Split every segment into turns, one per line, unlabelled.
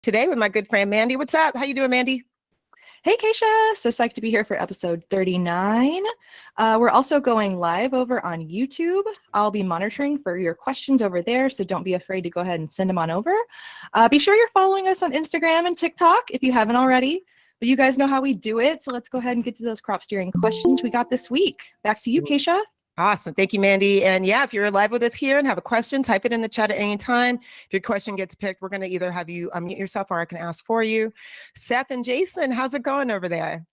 today with my good friend Mandy. What's up? How you doing, Mandy?
Hey, Kaisha. So psyched to be here for episode 39. We're also going live over on YouTube. I'll be monitoring for your questions over there, so don't be afraid to go ahead and send them on over. Be sure you're following us on Instagram and TikTok if you haven't already. But you guys know how we do it, so let's go ahead and get to those crop steering questions we got this week. Back to you, Kaisha.
Awesome. Thank you, Mandy. And yeah, if you're live with us here and have a question, type it in the chat at any time. If your question gets picked, we're going to either have you unmute yourself or I can ask for you. Seth and Jason, how's it going over there?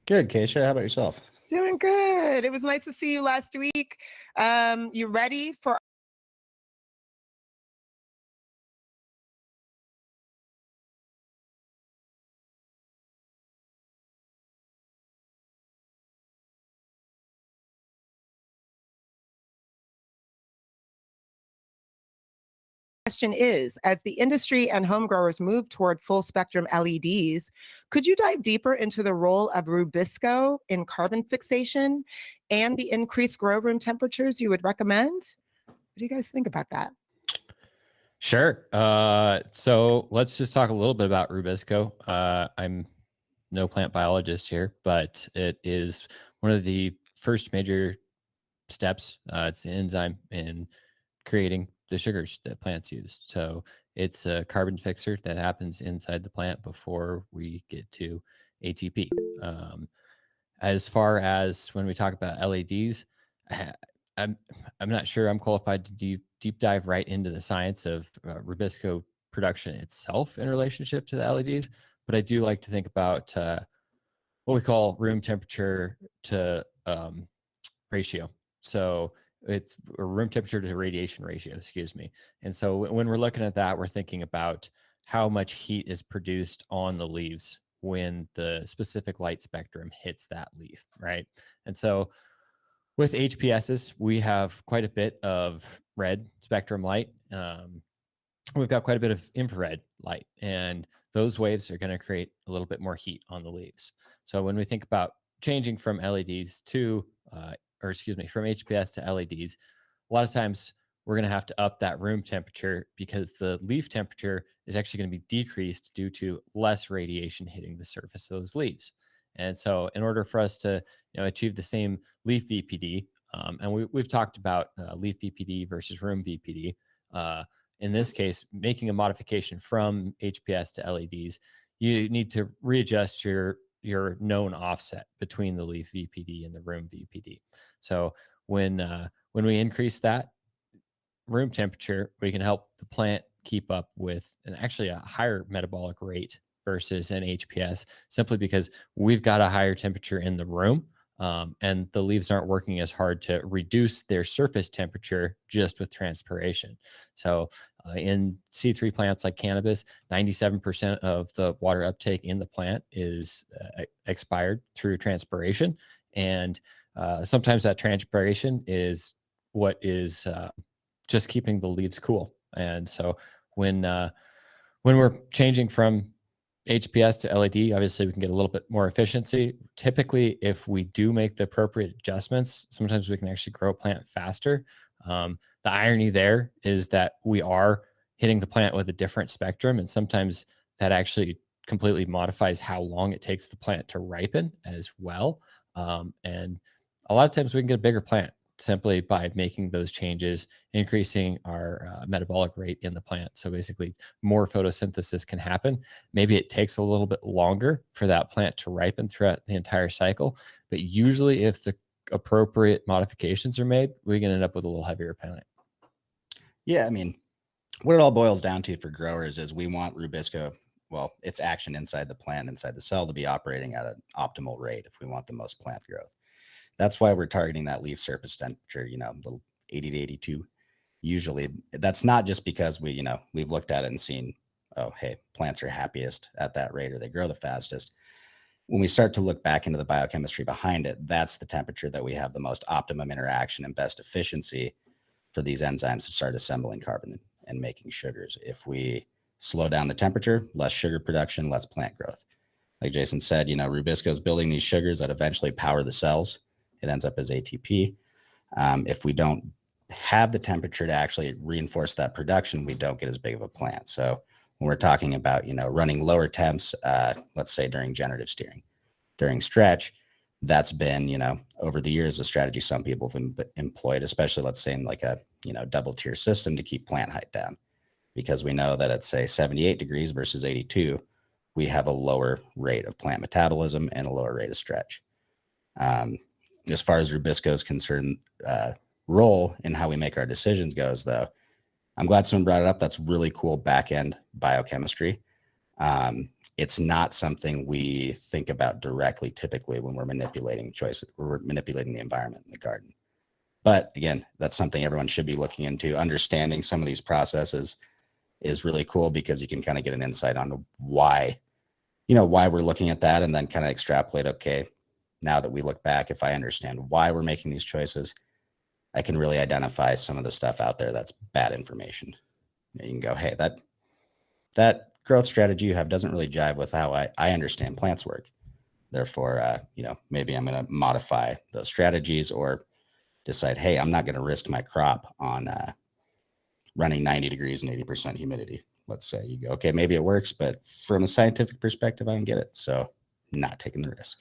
Good, Kaisha. How about yourself?
Doing good. It was nice to see you last week. You ready for question is, as the industry and home growers move toward full spectrum LEDs, could you dive deeper into the role of Rubisco in carbon fixation and the increased grow room temperatures you would recommend? What do you guys think about that?
Sure. So let's just talk a little bit about Rubisco. I'm no plant biologist here, but it is one of the first major steps. It's the enzyme in creating the sugars that plants use. So it's a carbon fixer that happens inside the plant before we get to ATP. As far as when we talk about LEDs, I'm not sure I'm qualified to deep dive right into the science of Rubisco production itself in relationship to the LEDs, but I do like to think about what we call room temperature to ratio. So it's a room temperature to radiation ratio, excuse me. And so when we're looking at that, we're thinking about how much heat is produced on the leaves when the specific light spectrum hits that leaf, right? And so with HPSs, we have quite a bit of red spectrum light. We've got quite a bit of infrared light, and those waves are going to create a little bit more heat on the leaves. So when we think about changing from LEDs to from HPS to LEDs, a lot of times we're going to have to up that room temperature because the leaf temperature is actually going to be decreased due to less radiation hitting the surface of those leaves. And so in order for us to achieve the same leaf VPD, and we've talked about leaf VPD versus room VPD, in this case, making a modification from HPS to LEDs, you need to readjust your known offset between the leaf VPD and the room VPD. So when we increase that room temperature, we can help the plant keep up with actually a higher metabolic rate versus an HPS, simply because we've got a higher temperature in the room, and the leaves aren't working as hard to reduce their surface temperature just with transpiration. So in C3 plants like cannabis, 97% of the water uptake in the plant is expired through transpiration. And sometimes that transpiration is what is just keeping the leaves cool. And so when we're changing from HPS to LED, obviously we can get a little bit more efficiency. Typically, if we do make the appropriate adjustments, sometimes we can actually grow a plant faster. The irony there is that we are hitting the plant with a different spectrum, and sometimes that actually completely modifies how long it takes the plant to ripen as well. And a lot of times we can get a bigger plant simply by making those changes, increasing our metabolic rate in the plant. So basically more photosynthesis can happen. Maybe it takes a little bit longer for that plant to ripen throughout the entire cycle, but usually if the appropriate modifications are made, we can end up with a little heavier plant.
Yeah, I mean, what it all boils down to for growers is we want Rubisco, well, its action inside the plant, inside the cell, to be operating at an optimal rate if we want the most plant growth. That's why we're targeting that leaf surface temperature, the 80 to 82. Usually that's not just because we've looked at it and seen, oh, hey, plants are happiest at that rate or they grow the fastest. When we start to look back into the biochemistry behind it, that's the temperature that we have the most optimum interaction and best efficiency for these enzymes to start assembling carbon and making sugars. If we slow down the temperature, less sugar production, less plant growth. Like Jason said, Rubisco is building these sugars that eventually power the cells. It ends up as ATP. If we don't have the temperature to actually reinforce that production, we don't get as big of a plant. So when we're talking about, running lower temps, let's say during generative steering, during stretch, that's been, over the years, a strategy some people have employed, especially let's say in like a, double tier system to keep plant height down, because we know that at say 78 degrees versus 82, we have a lower rate of plant metabolism and a lower rate of stretch. As far as Rubisco's concerned, role in how we make our decisions goes, though, I'm glad someone brought it up. That's really cool back-end biochemistry. It's not something we think about directly typically when we're manipulating choices, we're manipulating the environment in the garden. But again, that's something everyone should be looking into. Understanding some of these processes is really cool because you can kind of get an insight on why, why we're looking at that, and then kind of extrapolate, okay, now that we look back, if I understand why we're making these choices, I can really identify some of the stuff out there that's bad information. You can go, hey, that growth strategy you have doesn't really jive with how I understand plants work. Therefore, maybe I'm going to modify those strategies or decide, hey, I'm not going to risk my crop on running 90 degrees and 80% humidity. Let's say you go, okay, maybe it works, but from a scientific perspective, I don't get it. So not taking the risk.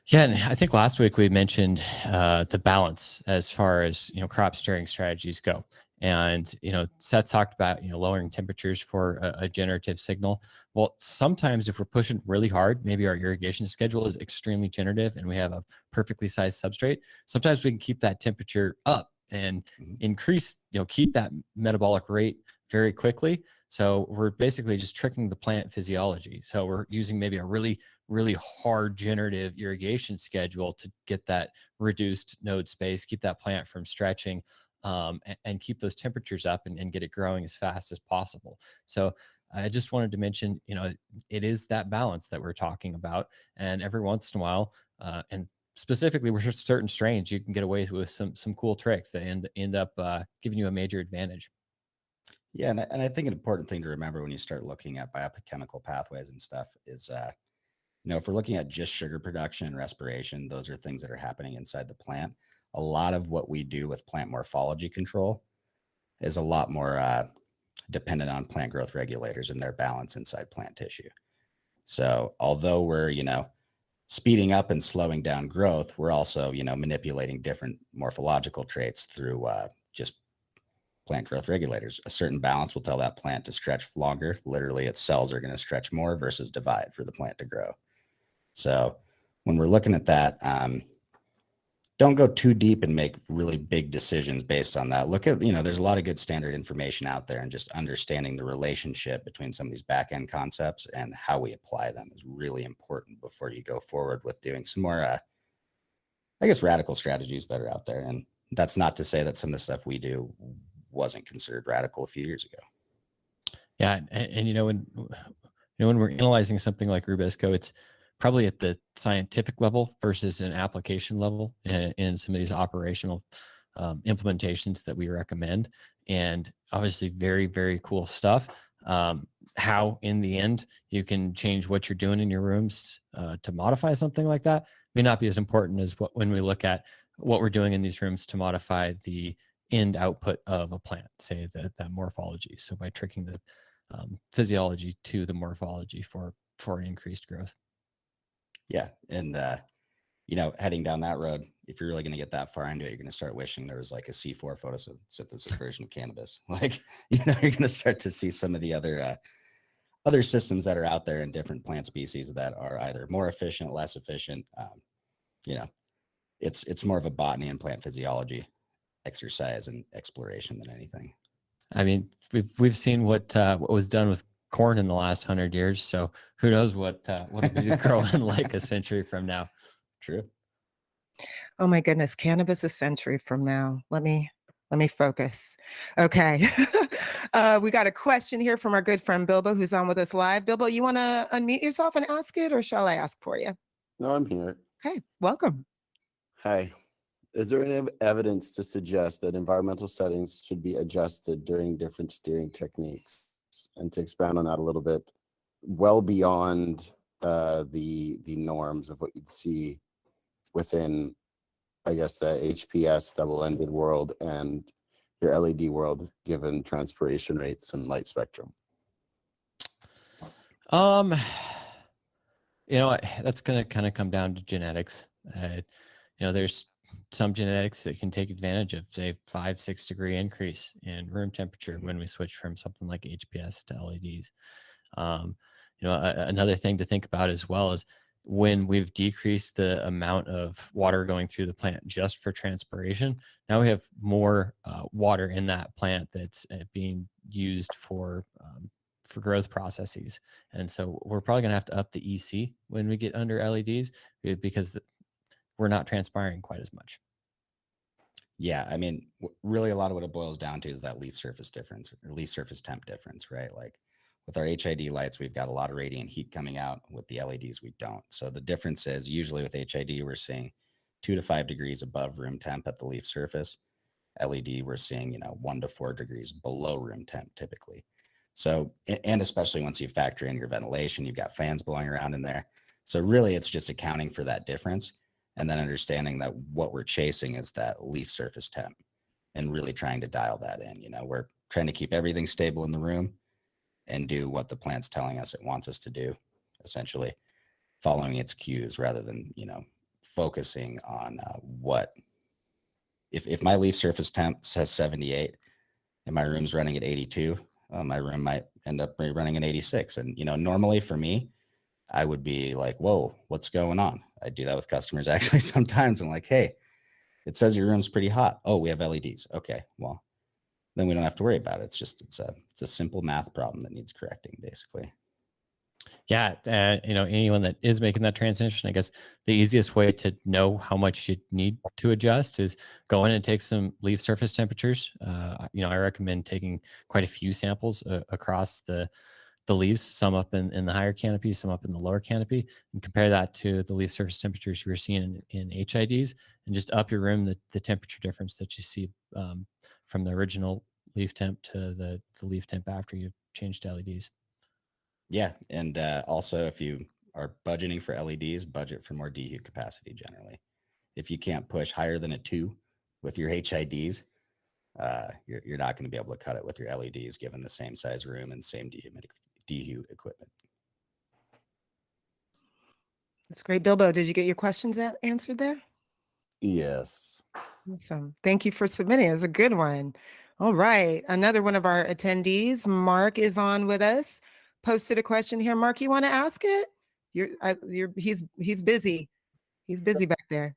Yeah, and I think last week we mentioned the balance as far as crop steering strategies go, and Seth talked about lowering temperatures for a generative signal. Well, sometimes if we're pushing really hard, maybe our irrigation schedule is extremely generative, and we have a perfectly sized substrate. Sometimes we can keep that temperature up and increase, keep that metabolic rate very quickly. So we're basically just tricking the plant physiology. So we're using maybe a really hard generative irrigation schedule to get that reduced node space, keep that plant from stretching, and keep those temperatures up and get it growing as fast as possible. So I just wanted to mention, it is that balance that we're talking about. And every once in a while, and specifically with certain strains, you can get away with some cool tricks that end up giving you a major advantage.
Yeah, and I think an important thing to remember when you start looking at biochemical pathways and stuff is, if we're looking at just sugar production and respiration, those are things that are happening inside the plant. A lot of what we do with plant morphology control is a lot more dependent on plant growth regulators and their balance inside plant tissue. So although we're, speeding up and slowing down growth, we're also, manipulating different morphological traits through just plant growth regulators. A certain balance will tell that plant to stretch longer. Literally, its cells are going to stretch more versus divide for the plant to grow. So when we're looking at that, don't go too deep and make really big decisions based on that. Look at, there's a lot of good standard information out there, and just understanding the relationship between some of these back end concepts and how we apply them is really important before you go forward with doing some more, radical strategies that are out there. And that's not to say that some of the stuff we do wasn't considered radical a few years ago.
Yeah, and when we're analyzing something like Rubisco, it's probably at the scientific level versus an application level in some of these operational implementations that we recommend. And obviously very, very cool stuff. How in the end you can change what you're doing in your rooms to modify something like that may not be as important as when we look at what we're doing in these rooms to modify the end output of a plant, say that morphology. So by tricking the physiology to the morphology for increased growth.
Yeah. And, heading down that road, if you're really going to get that far into it, you're going to start wishing there was like a C4 photosynthesis version of cannabis. Like, you're going to start to see some of the other systems that are out there in different plant species that are either more efficient, less efficient. It's more of a botany and plant physiology exercise and exploration than anything.
I mean, we've seen what was done with corn in the last 100 years. So who knows what it'll be growing like a century from now.
True.
Oh my goodness, cannabis a century from now. Let me focus. Okay. We got a question here from our good friend Bilbo, who's on with us live. Bilbo, you want to unmute yourself and ask it, or shall I ask for you?
No, I'm here.
Okay, welcome.
Hi. Is there any evidence to suggest that environmental settings should be adjusted during different steering techniques? And to expand on that a little bit, well beyond the norms of what you'd see within, I guess, the HPS double-ended world and your LED world, given transpiration rates and light spectrum.
You know, that's going to kind of come down to genetics. You know, there's some genetics that can take advantage of, say, 5-6 degree increase in room temperature when we switch from something like HPS to LEDs. You know, another thing to think about as well is when we've decreased the amount of water going through the plant just for transpiration, now we have more water in that plant that's being used for growth processes. And so we're probably going to have to up the EC when we get under LEDs because we're not transpiring quite as much.
Yeah, I mean, really a lot of what it boils down to is that leaf surface difference or leaf surface temp difference, right? Like with our HID lights, we've got a lot of radiant heat coming out. With the LEDs, we don't. So the difference is usually with HID, we're seeing 2 to 5 degrees above room temp at the leaf surface. LED, we're seeing, 1 to 4 degrees below room temp typically. So, and especially once you factor in your ventilation, you've got fans blowing around in there. So really it's just accounting for that difference and then understanding that what we're chasing is that leaf surface temp and really trying to dial that in. We're trying to keep everything stable in the room and do what the plant's telling us it wants us to do, essentially following its cues rather than, focusing on what, if my leaf surface temp says 78 and my room's running at 82, my room might end up running at 86. And, normally for me, I would be like, whoa, what's going on? I do that with customers actually sometimes. I'm like, hey, it says your room's pretty hot. Oh, we have LEDs. Okay, well, then we don't have to worry about it. It's a simple math problem that needs correcting, basically.
Yeah, anyone that is making that transition, I guess the easiest way to know how much you need to adjust is go in and take some leaf surface temperatures. I recommend taking quite a few samples across the leaves, some up in the higher canopy, some up in the lower canopy, and compare that to the leaf surface temperatures you were seeing in HIDs, and just up your room the temperature difference that you see from the original leaf temp to the leaf temp after you've changed to LEDs.
Yeah, and also if you are budgeting for LEDs, budget for more dehu capacity generally. If you can't push higher than a 2 with your HIDs, you're not going to be able to cut it with your LEDs given the same size room and same dehu equipment.
That's great. Bilbo, did you get your questions answered there?
Yes.
Awesome. Thank you for submitting. It was a good one. All right. Another one of our attendees, Mark, is on with us. Posted a question here. Mark, you want to ask it? He's busy. He's busy back there.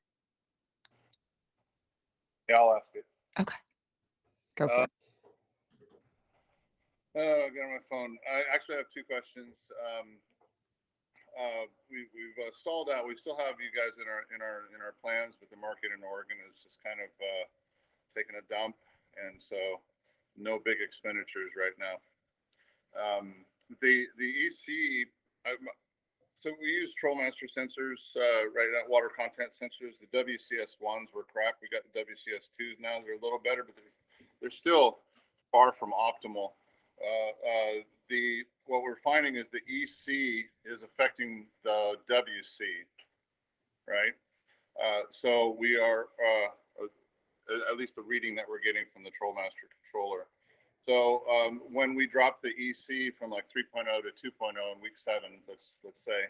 Yeah, I'll ask it.
Okay. Go for it.
I got on my phone. I actually have 2 questions. We've stalled out. We still have you guys in our plans, but the market in Oregon is just kind of taking a dump, and so no big expenditures right now. The EC, so we use TrollMaster sensors right now, water content sensors. The WCS ones were crap. We got the WCS 2s now. They're a little better, but they're still far from optimal. What we're finding is the EC is affecting the WC, right? So we are, at least the reading that we're getting from the TrollMaster controller. So when we drop the EC from like 3.0 to 2.0 in week 7, let's say,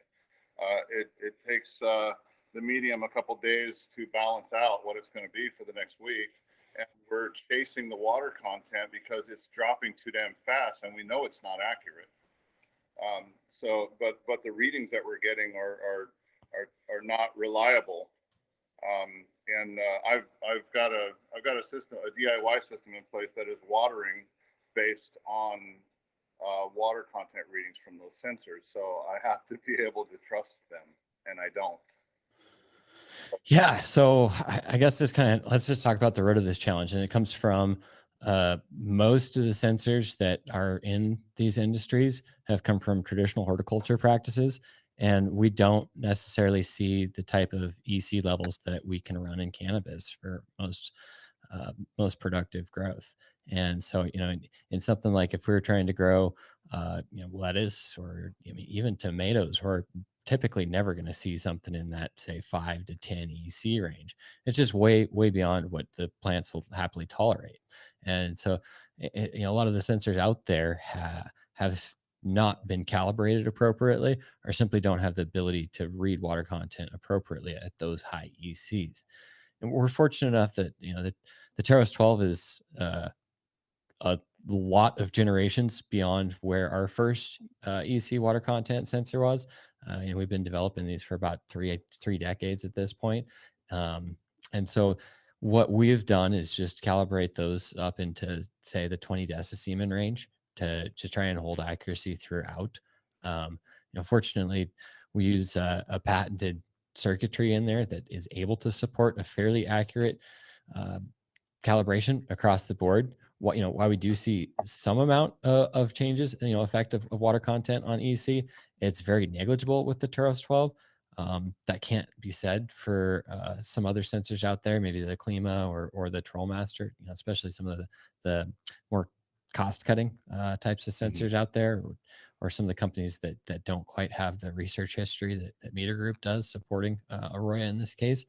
it takes the medium a couple days to balance out what it's going to be for the next week. And we're chasing the water content because it's dropping too damn fast, and we know it's not accurate. But the readings that we're getting are not reliable. I've got a system, a DIY system in place that is watering based on water content readings from those sensors. So I have to be able to trust them, and I don't.
Yeah, so I guess let's just talk about the root of this challenge, and it comes from most of the sensors that are in these industries have come from traditional horticulture practices, and we don't necessarily see the type of EC levels that we can run in cannabis for most productive growth. And so, in something like if we were trying to grow, lettuce or even tomatoes, we're typically never going to see something in that, say, 5 to 10 EC range. It's just way beyond what the plants will happily tolerate. And so, a lot of the sensors out there have not been calibrated appropriately or simply don't have the ability to read water content appropriately at those high ECs. And we're fortunate enough that, you know, the Taros 12 is a lot of generations beyond where our first EC water content sensor was. And we've been developing these for about three decades at this point. And so what we've done is just calibrate those up into, say, the 20 decisiemens range to try and hold accuracy throughout. You know, fortunately, we use a patented circuitry in there that is able to support a fairly accurate calibration across the board. What, you know, while we do see some amount of changes, you know, effect of water content on EC, it's very negligible with the Taros 12. That can't be said for some other sensors out there, maybe the Klima or the Trollmaster, you know, especially some of the more cost-cutting types of sensors out there, or some of the companies that don't quite have the research history that Meter Group does supporting AROYA in this case.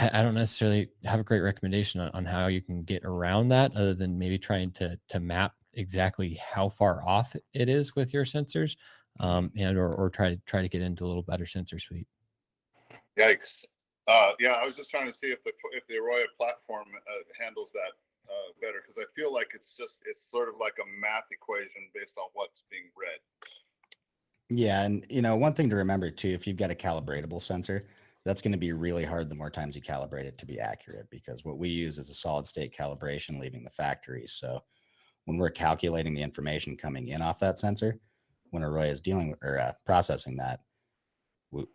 I don't necessarily have a great recommendation on how you can get around that, other than maybe trying to map exactly how far off it is with your sensors, and or try to get into a little better sensor suite.
Yikes. Yeah, I was just trying to see if the AROYA platform handles that better, because I feel like it's sort of like a math equation based on what's being read.
Yeah, and you know, one thing to remember too, if you've got a calibratable sensor, that's going to be really hard the more times you calibrate it to be accurate, because what we use is a solid state calibration leaving the factory. So when we're calculating the information coming in off that sensor, when AROYA is dealing with or processing that,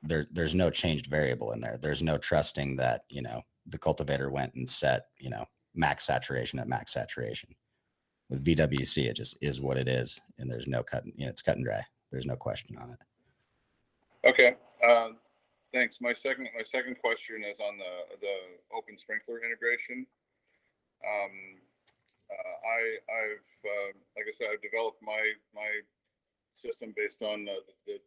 there's no changed variable in there. There's no trusting that, you know, the cultivator went and set, you know, max saturation at max saturation. With VWC, it just is what it is, and there's no cut, you know, it's cut and dry. There's no question on it.
Okay. Thanks. My second question is on the open sprinkler integration. I've like I said, I've developed my system based on the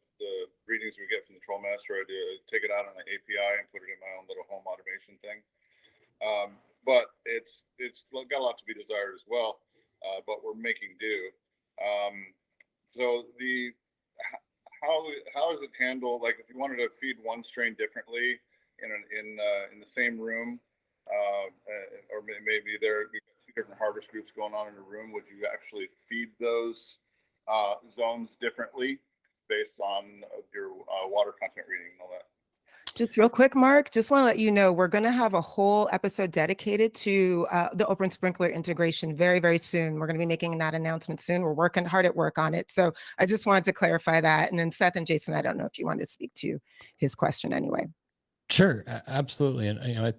readings we get from the Trollmaster. I take it out on an API and put it in my own little home automation thing. But it's got a lot to be desired as well. But we're making do. So how is it handled? Like, if you wanted to feed one strain differently in the same room, or maybe we've got two different harvest groups going on in a room, would you actually feed those zones differently based on your water content reading and all that?
Just real quick, Mark, just want to let you know, we're going to have a whole episode dedicated to the open sprinkler integration very, very soon. We're going to be making that announcement soon. We're working hard at work on it. So I just wanted to clarify that. And then Seth and Jason, I don't know if you wanted to speak to his question anyway.
Sure, absolutely. And, you know,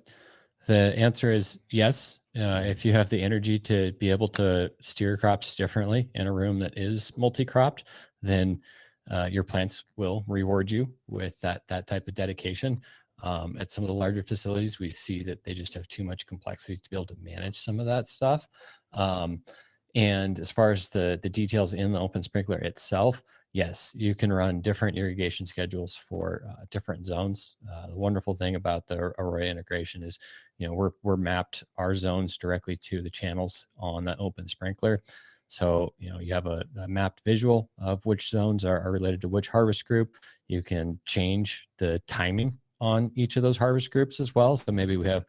the answer is yes. If you have the energy to be able to steer crops differently in a room that is multi-cropped, then your plants will reward you with that type of dedication. At some of the larger facilities, we see that they just have too much complexity to be able to manage some of that stuff. And as far as the details in the open sprinkler itself, yes, you can run different irrigation schedules for different zones. The wonderful thing about the AROYA integration is, you know, we're mapped our zones directly to the channels on that open sprinkler. So, you know, you have a mapped visual of which zones are related to which harvest group. You can change the timing on each of those harvest groups as well. So maybe we have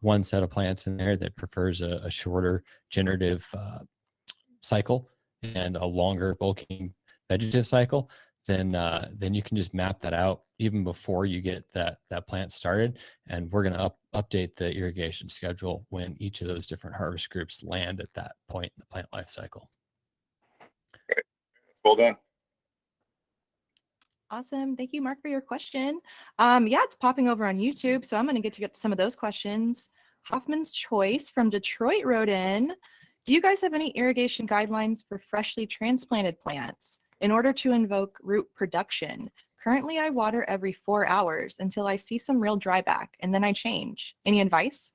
one set of plants in there that prefers a shorter generative cycle and a longer bulking vegetative cycle. Then you can just map that out even before you get that plant started. And we're going to update the irrigation schedule when each of those different harvest groups land at that point in the plant life cycle.
Great. Well done.
Awesome. Thank you, Mark, for your question. Yeah, it's popping over on YouTube, so I'm going to get to some of those questions. Hoffman's Choice from Detroit wrote in, do you guys have any irrigation guidelines for freshly transplanted plants in order to invoke root production? Currently, I water every 4 hours until I see some real dryback, and then I change. Any advice?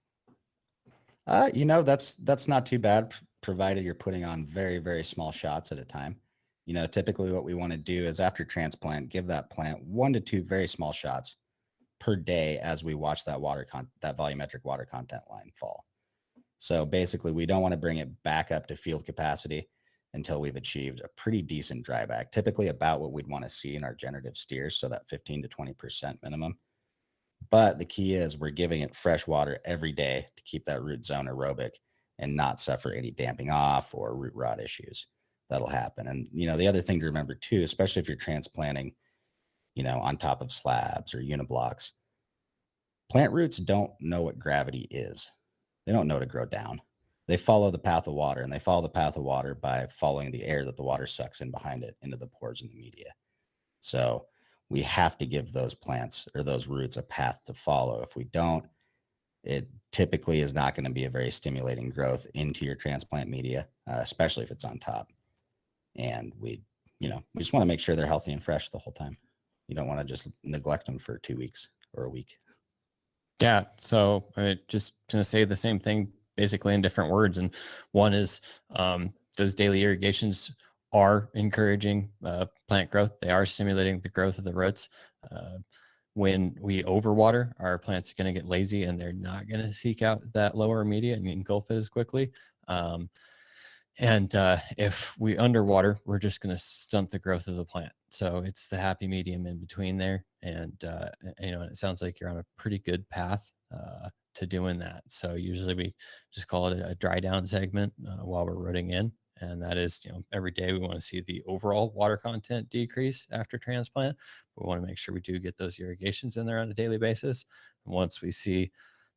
You know, that's not too bad, provided you're putting on very, very small shots at a time. You know, typically what we want to do is after transplant, give that plant 1 to 2 very small shots per day as we watch that that volumetric water content line fall. So basically, we don't want to bring it back up to field capacity until we've achieved a pretty decent dryback, typically about what we'd want to see in our generative steers, so that 15 to 20% minimum. But the key is we're giving it fresh water every day to keep that root zone aerobic and not suffer any damping off or root rot issues that'll happen. And, the other thing to remember too, especially if you're transplanting, on top of slabs or uniblocks, plant roots don't know what gravity is. They don't know to grow down. They follow the path of water, and they follow the path of water by following the air that the water sucks in behind it into the pores in the media. So we have to give those plants or those roots a path to follow. If we don't, it typically is not going to be a very stimulating growth into your transplant media, especially if it's on top. And we just want to make sure they're healthy and fresh the whole time. You don't want to just neglect them for 2 weeks or a week.
Yeah. So I just going to say the same thing basically in different words. And one is those daily irrigations are encouraging plant growth. They are stimulating the growth of the roots. When we overwater, our plants are going to get lazy and they're not going to seek out that lower media and engulf it as quickly. And if we underwater, we're just going to stunt the growth of the plant. So it's the happy medium in between there. And, it sounds like you're on a pretty good path to doing that. So usually we just call it a dry down segment while we're rooting in. And that is, every day we want to see the overall water content decrease after transplant. We want to make sure we do get those irrigations in there on a daily basis. And once we see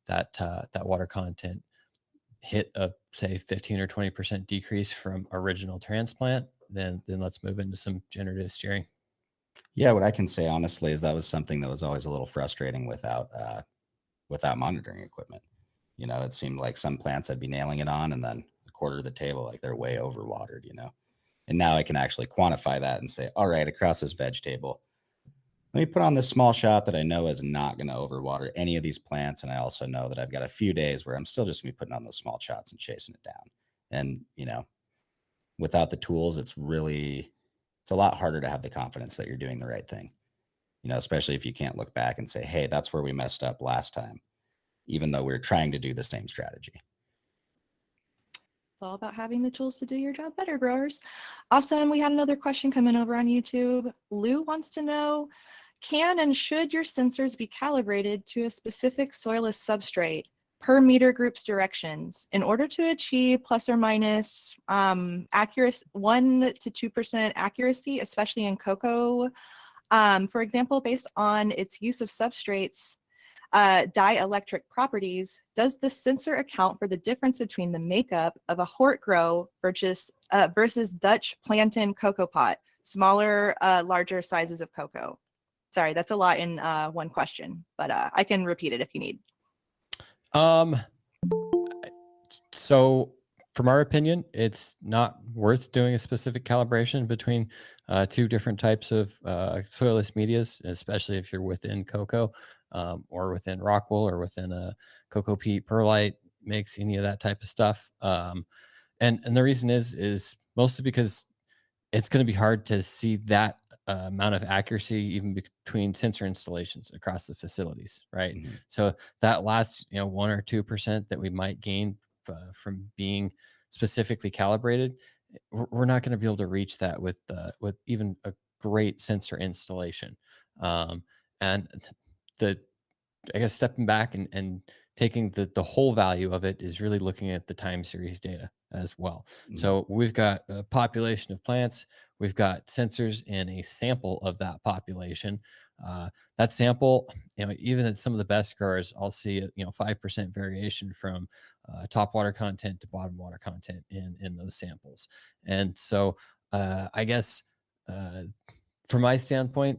that water content hit a say 15 or 20% decrease from original transplant, then let's move into some generative steering.
Yeah, what I can say honestly is that was something that was always a little frustrating without monitoring equipment. It seemed like some plants I'd be nailing it on, and then a quarter of the table, like they're way overwatered, And now I can actually quantify that and say, all right, across this veg table, let me put on this small shot that I know is not going to overwater any of these plants. And I also know that I've got a few days where I'm still just going to be putting on those small shots and chasing it down. And, without the tools, it's a lot harder to have the confidence that you're doing the right thing, especially if you can't look back and say, hey, that's where we messed up last time, even though we're trying to do the same strategy.
It's all about having the tools to do your job better, growers. Awesome. We had another question coming over on YouTube. Lou wants to know, can and should your sensors be calibrated to a specific soilless substrate per meter group's directions in order to achieve plus or minus 1 to 2% accuracy, especially in cocoa? For example, based on its use of substrates, dielectric properties, does the sensor account for the difference between the makeup of a hort grow versus Dutch plantain cocoa pot, smaller, larger sizes of cocoa? Sorry, that's a lot in one question, but I can repeat it if you need.
So from our opinion, it's not worth doing a specific calibration between two different types of soilless medias, especially if you're within cocoa or within rock wool or within a cocoa peat perlite mix, any of that type of stuff. And the reason is mostly because it's going to be hard to see that amount of accuracy even between sensor installations across the facilities, right? Mm-hmm. So that last 1 or 2% that we might gain from being specifically calibrated, we're not going to be able to reach that with even a great sensor installation. And I guess stepping back and taking the whole value of it is really looking at the time series data as well. Mm-hmm. So we've got a population of plants, we've got sensors in a sample of that population. That sample, even at some of the best growers, I'll see 5% variation from top water content to bottom water content in those samples. And so I guess from my standpoint,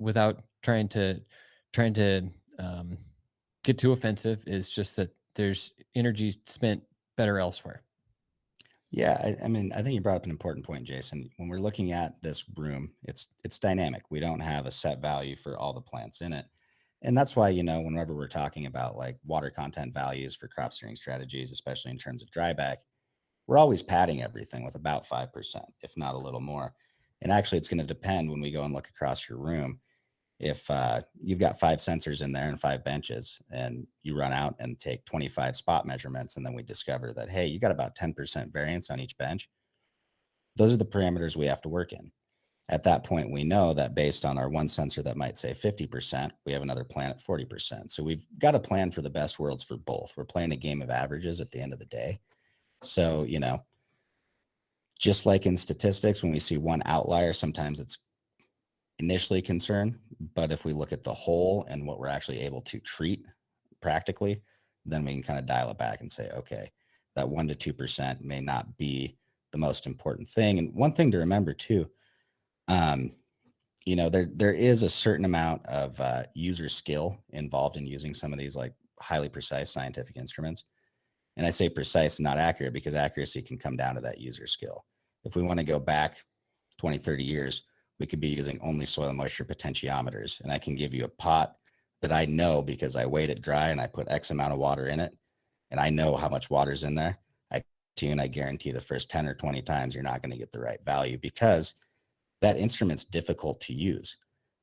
without trying to get too offensive, is just that there's energy spent better elsewhere.
Yeah, I mean, I think you brought up an important point, Jason. When we're looking at this room, it's dynamic. We don't have a set value for all the plants in it. And that's why, whenever we're talking about like water content values for crop steering strategies, especially in terms of dryback, we're always padding everything with about 5%, if not a little more. And actually, it's going to depend when we go and look across your room. If you've got 5 sensors in there and 5 benches, and you run out and take 25 spot measurements, and then we discover that, hey, you got about 10% variance on each bench, Those are the parameters we have to work in. At that point, we know that based on our one sensor that might say 50%, we have another plan at 40%. So we've got a plan for the best worlds for both. We're playing a game of averages at the end of the day. So, you know, just like in statistics, when we see one outlier, sometimes it's initially concern. But if we look at the whole and what we're actually able to treat practically, then we can kind of dial it back and say, okay, that 1 to 2% may not be the most important thing. And one thing to remember too, you know, there is a certain amount of user skill involved in using some of these like highly precise scientific instruments. And I say precise, not accurate, because accuracy can come down to that user skill. If we want to go back 20, 30 years, we could be using only soil moisture potentiometers. And I can give you a pot that I know because I weighed it dry and I put X amount of water in it. And I know how much water's in there. I guarantee the first 10 or 20 times you're not going to get the right value because that instrument's difficult to use.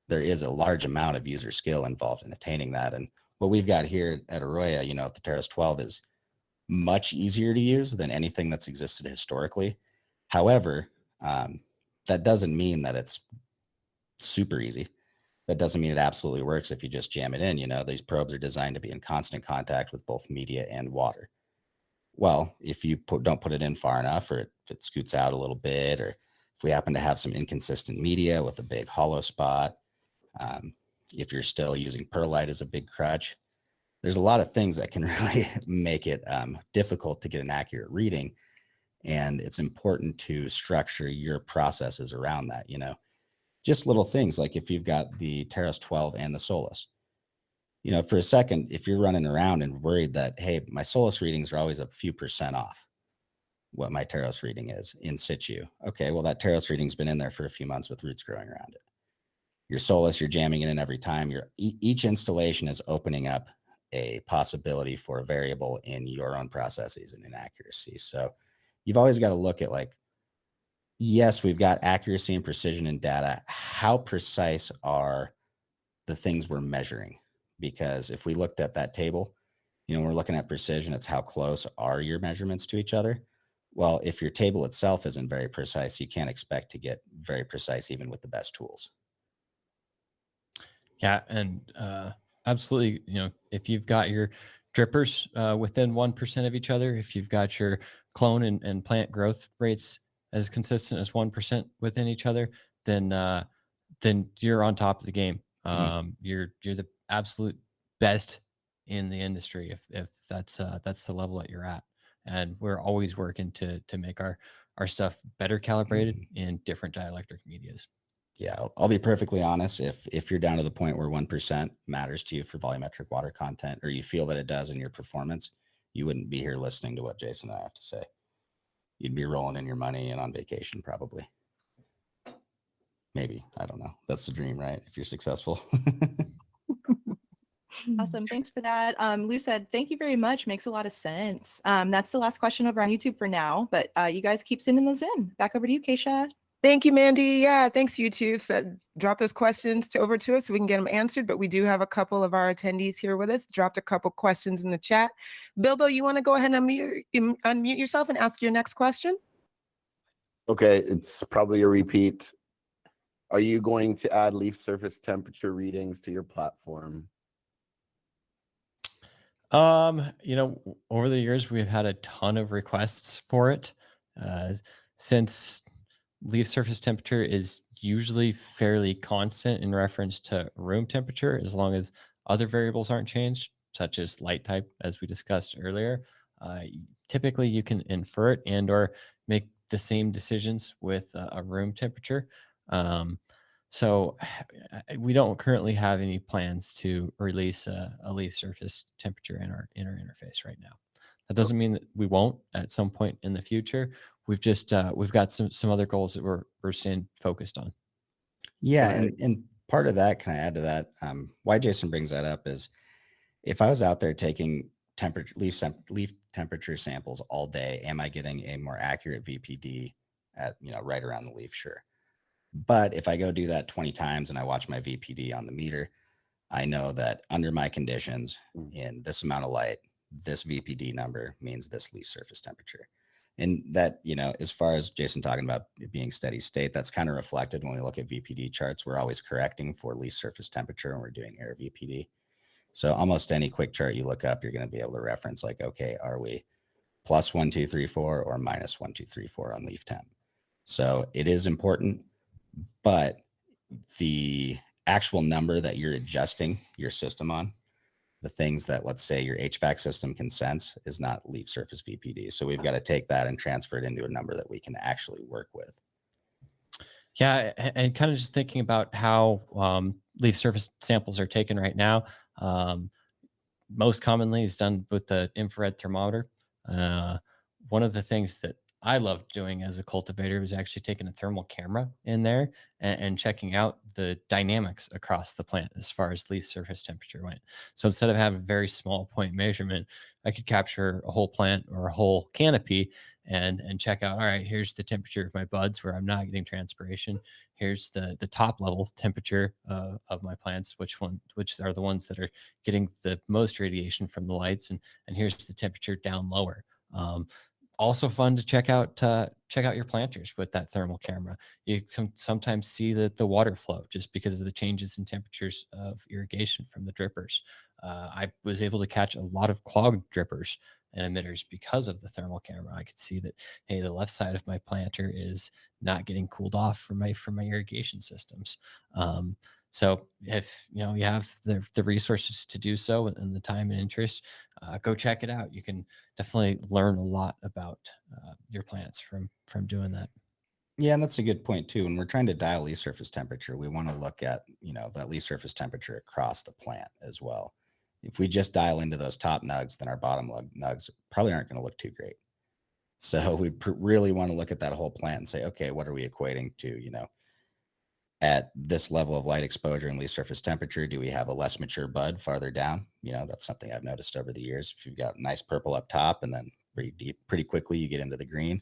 There is a large amount of user skill involved in attaining that. And what we've got here at AROYA, you know, at the Terrace 12 is much easier to use than anything that's existed historically. However, that doesn't mean that it's super easy. That doesn't mean it absolutely works if you just jam it in. You know, these probes are designed to be in constant contact with both media and water. Well, if you don't put it in far enough, or if it scoots out a little bit, or if we happen to have some inconsistent media with a big hollow spot, if you're still using perlite as a big crutch, there's a lot of things that can really make it difficult to get an accurate reading. And it's important to structure your processes around that, you know, just little things like if you've got the Terrace 12 and the Solus, you know, for a second, if you're running around and worried that, hey, my Solus readings are always a few % off what my Terrace reading is in situ. Okay, well, that Terrace reading's been in there for a few months with roots growing around it. Your Solus, you're jamming it in every time. Each installation is opening up a possibility for a variable in your own processes and inaccuracy. So you've always got to look at like, yes, we've got accuracy and precision in data. How precise are the things we're measuring? Because if we looked at that table, you know, we're looking at precision, it's how close are your measurements to each other? Well, if your table itself isn't very precise, you can't expect to get very precise even with the best tools.
Yeah, and absolutely, you know, if you've got your drippers within 1% of each other, if you've got your clone and plant growth rates as consistent as 1% within each other, then you're on top of the game. You're the absolute best in the industry if that's the level that you're at. And we're always working to make our stuff better calibrated in different dielectric medias.
Yeah, I'll be perfectly honest. If you're down to the point where 1% matters to you for volumetric water content, or you feel that it does in your performance, you wouldn't be here listening to what Jason and I have to say. You'd be rolling in your money and on vacation probably. Maybe, I don't know. That's the dream, right? If you're successful.
Awesome. Thanks for that. Lou said, thank you very much. Makes a lot of sense. That's the last question over on YouTube for now, but you guys keep sending those in. Back over to you, Kaisha.
Thank you, Mandy. Yeah, thanks, YouTube. So drop those questions over to us so we can get them answered. But we do have a couple of our attendees here with us. Dropped a couple questions in the chat. Bilbo, you want to go ahead and unmute yourself and ask your next question?
Okay, it's probably a repeat. Are you going to add leaf surface temperature readings to your platform?
You know, over the years, we've had a ton of requests for it. Since leaf surface temperature is usually fairly constant in reference to room temperature, as long as other variables aren't changed, such as light type, as we discussed earlier, typically you can infer it and or make the same decisions with a room temperature. So we don't currently have any plans to release a leaf surface temperature in our interface right now. That doesn't mean that we won't at some point in the future. We've just we've got some other goals that we're staying focused on.
Yeah, and part of that, can I add to that? Why Jason brings that up is if I was out there taking leaf temperature samples all day, am I getting a more accurate VPD at, you know, right around the leaf? Sure. But if I go do that 20 times and I watch my VPD on the meter, I know that under my conditions in this amount of light, this VPD number means this leaf surface temperature. And that, as far as Jason talking about it being steady state, that's kind of reflected when we look at VPD charts. We're always correcting for least surface temperature when we're doing air VPD. So almost any quick chart you look up, you're going to be able to reference like, okay, are we plus 1, 2, 3, 4 or minus 1, 2, 3, 4 on leaf temp? So it is important, but the actual number that you're adjusting your system on, the things that, let's say, your HVAC system can sense, is not leaf surface VPD. So we've got to take that and transfer it into a number that we can actually work with.
Yeah, and kind of just thinking about how leaf surface samples are taken right now. Most commonly is done with the infrared thermometer. One of the things that I loved doing as a cultivator was actually taking a thermal camera in there and checking out the dynamics across the plant as far as leaf surface temperature went. So instead of having a very small point measurement, I could capture a whole plant or a whole canopy and check out, all right, here's the temperature of my buds where I'm not getting transpiration. Here's the top level temperature of my plants, which are the ones that are getting the most radiation from the lights, and here's the temperature down lower. Also fun to check out your planters with that thermal camera. You sometimes see the water flow just because of the changes in temperatures of irrigation from the drippers. I was able to catch a lot of clogged drippers and emitters because of the thermal camera. I could see that, hey, the left side of my planter is not getting cooled off from my irrigation systems. So if you have the resources to do so and the time and interest, go check it out. You can definitely learn a lot about your plants from doing that.
Yeah, and that's a good point too. When we're trying to dial leaf surface temperature, we want to look at, that leaf surface temperature across the plant as well. If we just dial into those top nugs, then our bottom nugs probably aren't going to look too great. So we really want to look at that whole plant and say, okay, what are we equating to, at this level of light exposure and leaf surface temperature? Do we have a less mature bud farther down? That's something I've noticed over the years. If you've got nice purple up top and then pretty quickly you get into the green,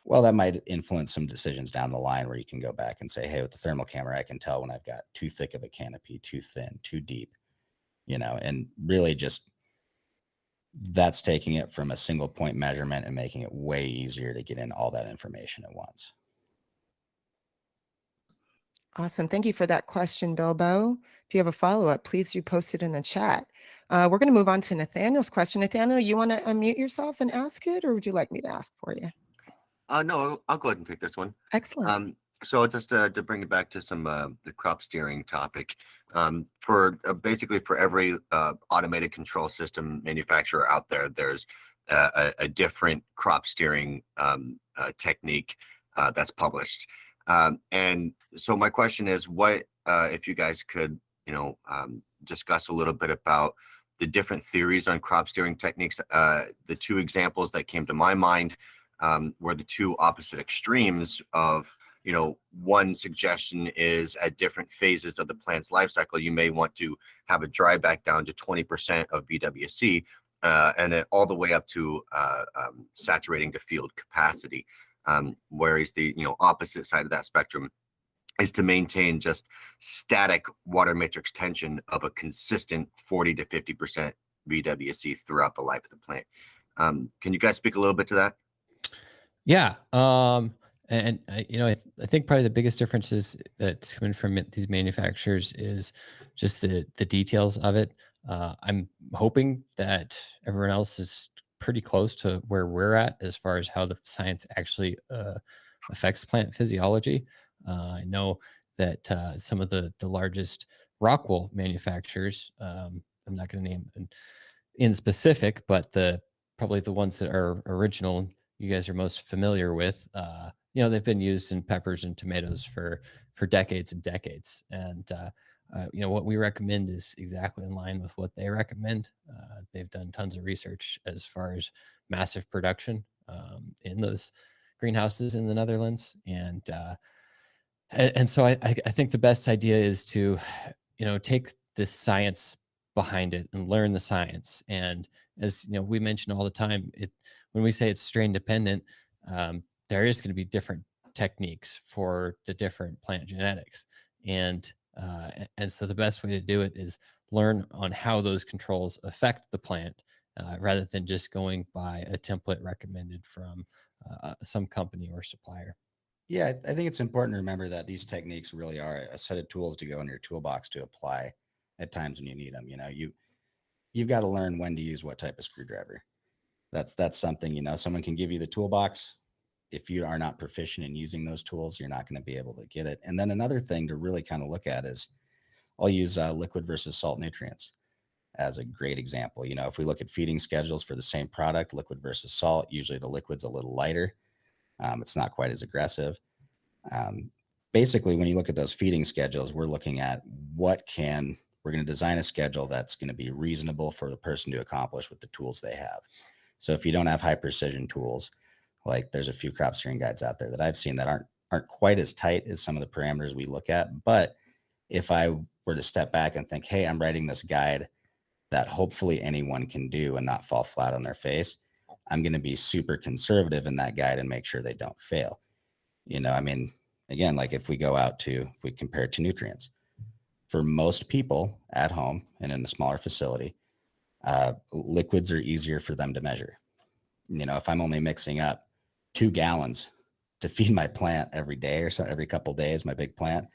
well, that might influence some decisions down the line where you can go back and say, hey, with the thermal camera, I can tell when I've got too thick of a canopy, too thin, too deep, and really just that's taking it from a single point measurement and making it way easier to get in all that information at once.
Awesome. Thank you for that question, Bilbo. If you have a follow-up, please do post it in the chat. We're going to move on to Nathaniel's question. Nathaniel, you want to unmute yourself and ask it, or would you like me to ask for you?
No, I'll go ahead and take this one.
Excellent.
So just to bring it back to some the crop steering topic, for basically for every automated control system manufacturer out there, there's a different crop steering technique that's published. And so my question is, what if you guys could, discuss a little bit about the different theories on crop steering techniques? The two examples that came to my mind were the two opposite extremes of, one suggestion is at different phases of the plant's life cycle, you may want to have a dry back down to 20% of BWC, and then all the way up to saturating to field capacity. Whereas the opposite side of that spectrum is to maintain just static water matrix tension of a consistent 40 to 50% BWC throughout the life of the plant. Can you guys speak a little bit to that?
Yeah. And I think probably the biggest difference is that's coming from these manufacturers is just the details of it. I'm hoping that everyone else is pretty close to where we're at as far as how the science actually affects plant physiology. I know that some of the largest rock wool manufacturers, I'm not going to name in specific, but probably the ones that are original, you guys are most familiar with, they've been used in peppers and tomatoes for decades and decades. And, what we recommend is exactly in line with what they recommend. They've done tons of research as far as massive production in those greenhouses in the Netherlands. And so I think the best idea is to, take this science behind it and learn the science. And as we mention all the time, when we say it's strain dependent, there is going to be different techniques for the different plant genetics. And so the best way to do it is learn on how those controls affect the plant rather than just going by a template recommended from some company or supplier.
Yeah, I think it's important to remember that these techniques really are a set of tools to go in your toolbox to apply at times when you need them. You know, you've got to learn when to use what type of screwdriver. That's something, you know, someone can give you the toolbox. If you are not proficient in using those tools, you're not going to be able to get it. And then another thing to really kind of look at is I'll use liquid versus salt nutrients as a great example. You know, if we look at feeding schedules for the same product, liquid versus salt, usually the liquid's a little lighter. It's not quite as aggressive. Basically, when you look at those feeding schedules, we're looking at we're going to design a schedule that's going to be reasonable for the person to accomplish with the tools they have. So if you don't have high precision tools, like there's a few crop steering guides out there that I've seen that aren't quite as tight as some of the parameters we look at. But if I were to step back and think, hey, I'm writing this guide that hopefully anyone can do and not fall flat on their face, I'm going to be super conservative in that guide and make sure they don't fail. You know, I mean, again, like if we compare it to nutrients, for most people at home and in a smaller facility, liquids are easier for them to measure. You know, if I'm only mixing up 2 gallons to feed my plant every day or so, every couple of days, my big plant,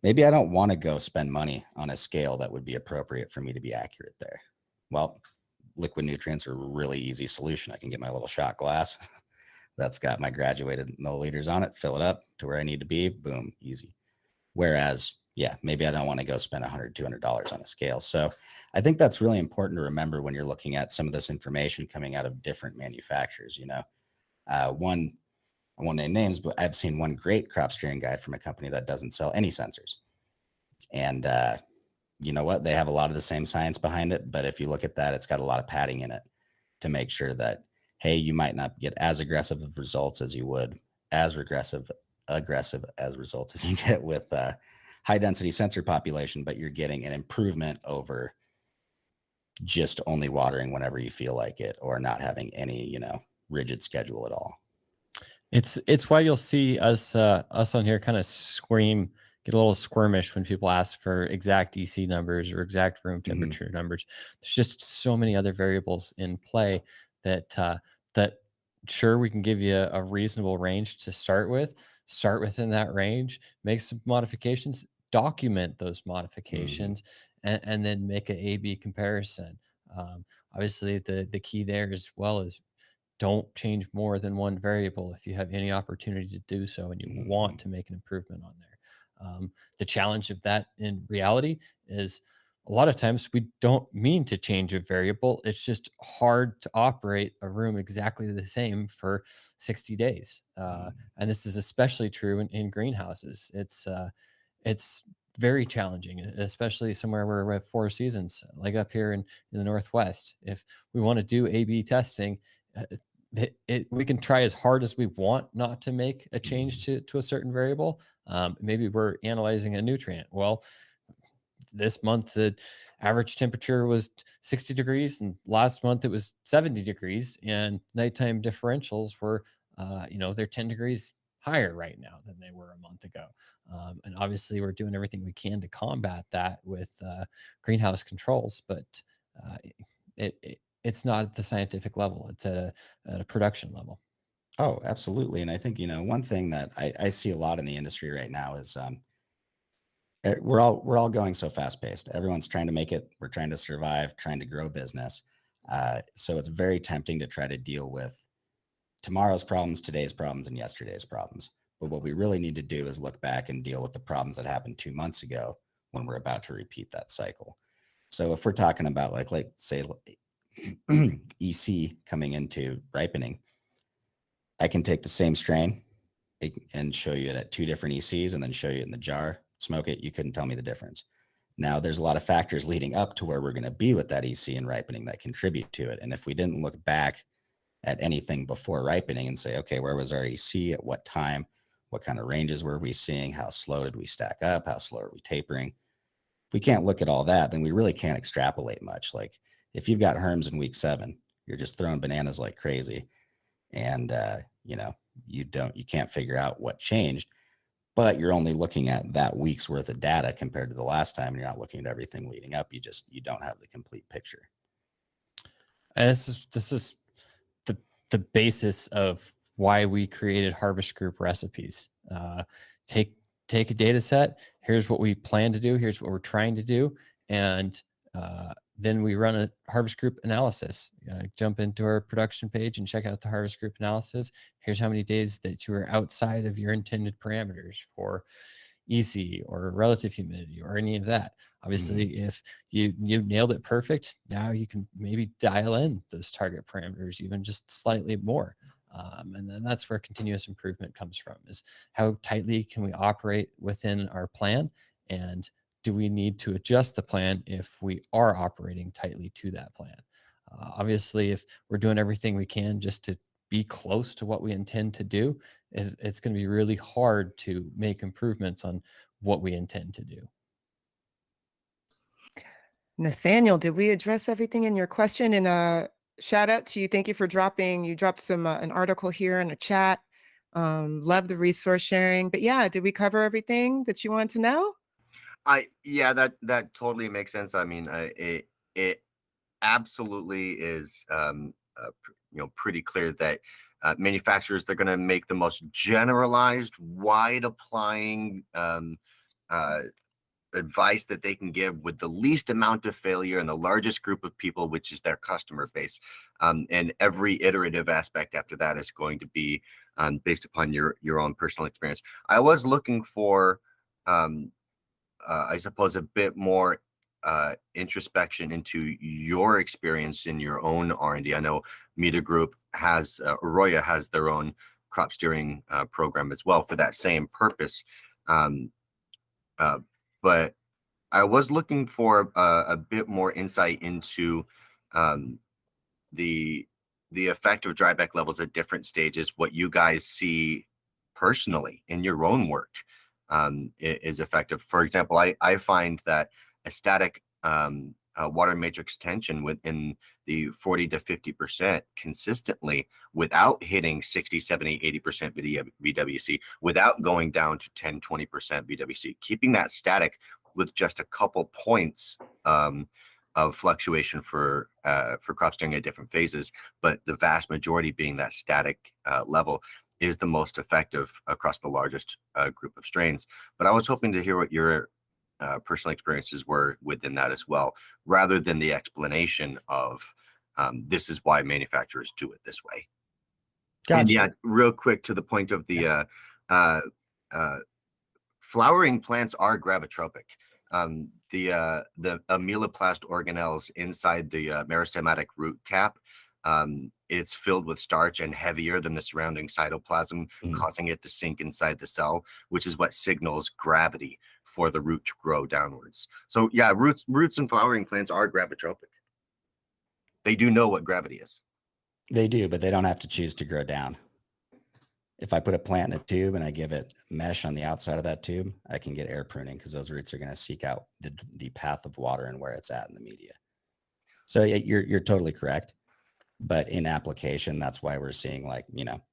maybe I don't want to go spend money on a scale that would be appropriate for me to be accurate there. Well, liquid nutrients are a really easy solution. I can get my little shot glass that's got my graduated milliliters on it, fill it up to where I need to be, boom, easy. Whereas, yeah, maybe I don't want to go spend $100, $200 on a scale. So I think that's really important to remember when you're looking at some of this information coming out of different manufacturers. You know, I won't name names, but I've seen one great crop steering guide from a company that doesn't sell any sensors. And you know what? They have a lot of the same science behind it. But if you look at that, it's got a lot of padding in it to make sure that, hey, you might not get as aggressive of results as you would, as aggressive as results as you get with high density sensor population, but you're getting an improvement over just only watering whenever you feel like it or not having any, you know, rigid schedule at all.
It's why you'll see us on here kind of get a little squirmish when people ask for exact EC numbers or exact room temperature numbers. There's just so many other variables in play that sure, we can give you a reasonable range to start within that range, make some modifications, document those modifications, and then make an A/B comparison. Obviously, the key there as well is don't change more than one variable if you have any opportunity to do so and you want to make an improvement on there. The challenge of that in reality is a lot of times we don't mean to change a variable. It's just hard to operate a room exactly the same for 60 days. And this is especially true in greenhouses. It's very challenging, especially somewhere where we have 4 seasons, like up here in the Northwest. If we want to do A/B testing, we can try as hard as we want not to make a change to a certain variable. Maybe we're analyzing a nutrient. Well, this month the average temperature was 60 degrees and last month it was 70 degrees, and nighttime differentials were they're 10 degrees higher right now than they were a month ago. And obviously we're doing everything we can to combat that with greenhouse controls, but it's not at the scientific level. It's at a production level.
Oh, absolutely. And I think, you know, one thing that I see a lot in the industry right now is we're all going so fast paced. Everyone's trying to make it. We're trying to survive, trying to grow business. So it's very tempting to try to deal with tomorrow's problems, today's problems, and yesterday's problems. But what we really need to do is look back and deal with the problems that happened 2 months ago when we're about to repeat that cycle. So if we're talking about like say EC coming into ripening, I can take the same strain and show you it at 2 different ECs and then show you it in the jar, smoke it. You couldn't tell me the difference. Now there's a lot of factors leading up to where we're going to be with that EC and ripening that contribute to it. And if we didn't look back at anything before ripening and say, okay, where was our EC at what time? What kind of ranges were we seeing? How slow did we stack up? How slow are we tapering? If we can't look at all that, then we really can't extrapolate much. Like if you've got herms in week 7, you're just throwing bananas like crazy. And, you can't figure out what changed, but you're only looking at that week's worth of data compared to the last time. And you're not looking at everything leading up. You don't have the complete picture.
And this is the basis of why we created harvest group recipes. Take a data set. Here's what we plan to do. Here's what we're trying to do. And then we run a harvest group analysis. Jump into our production page and check out the harvest group analysis. Here's how many days that you are outside of your intended parameters for EC or relative humidity or any of that. Obviously, if you nailed it perfect, now you can maybe dial in those target parameters even just slightly more. And then that's where continuous improvement comes from, is how tightly can we operate within our plan, and do we need to adjust the plan if we are operating tightly to that plan? Obviously, if we're doing everything we can just to be close to what we intend to do, it's going to be really hard to make improvements on what we intend to do.
Nathaniel, did we address everything in your question? And shout out to you. Thank you for you dropped some an article here in a chat. Love the resource sharing. But yeah, did we cover everything that you want to know?
Yeah, that totally makes sense. I mean, it absolutely is pretty clear that manufacturers, they're going to make the most generalized, wide applying advice that they can give with the least amount of failure and the largest group of people, which is their customer base. And every iterative aspect after that is going to be based upon your own personal experience. I was looking for, I suppose, a bit more introspection into your experience in your own R&D. I know Media Group has, AROYA has their own crop steering program as well for that same purpose. But I was looking for a bit more insight into the effect of dryback levels at different stages, what you guys see personally in your own work is effective. For example, I find that a static water matrix tension within the 40 to 50% consistently without hitting 60, 70, 80% VWC, without going down to 10, 20% VWC, keeping that static with just a couple points of fluctuation for crop steering at different phases, but the vast majority being that static level is the most effective across the largest group of strains. But I was hoping to hear what your personal experiences were within that as well, rather than the explanation of this is why manufacturers do it this way. Gotcha. And yeah, real quick to the point of the flowering plants are gravitropic. The ameloplast organelles inside the meristematic root cap, it's filled with starch and heavier than the surrounding cytoplasm, causing it to sink inside the cell, which is what signals gravity for the root to grow downwards. So yeah, roots and flowering plants are gravitropic. They do know what gravity is.
They do, but they don't have to choose to grow down. If I put a plant in a tube and I give it mesh on the outside of that tube, I can get air pruning because those roots are going to seek out the path of water and where it's at in the media. So you're totally correct. But in application, that's why we're seeing, like,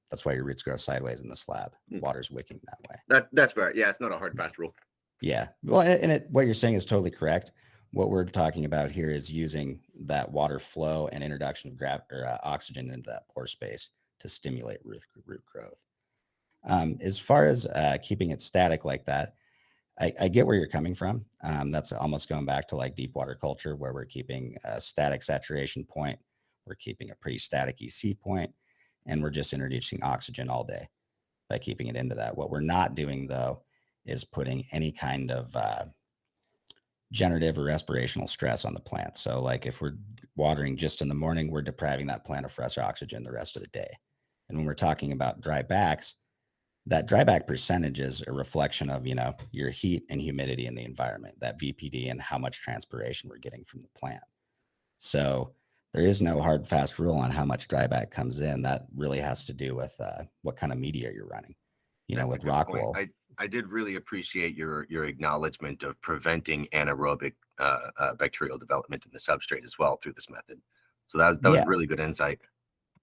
that's why your roots grow sideways in the slab. Water's wicking that way.
That's fair. Yeah, it's not a hard, fast rule.
Yeah. Well, and what you're saying is totally correct. What we're talking about here is using that water flow and introduction of oxygen into that pore space to stimulate root growth. As far as keeping it static like that, I get where you're coming from. That's almost going back to like deep water culture, where we're keeping a static saturation point, we're keeping a pretty static EC point, and we're just introducing oxygen all day by keeping it into that. What we're not doing, though, is putting any kind of generative or respirational stress on the plant. So like if we're watering just in the morning, we're depriving that plant of fresh oxygen the rest of the day. And when we're talking about dry backs, that dryback percentage is a reflection of, your heat and humidity in the environment, that VPD, and how much transpiration we're getting from the plant. So there is no hard, fast rule on how much dryback comes in. That really has to do with what kind of media you're running. With rock wool.
I did really appreciate your acknowledgement of preventing anaerobic bacterial development in the substrate as well through this method. So that was really good insight.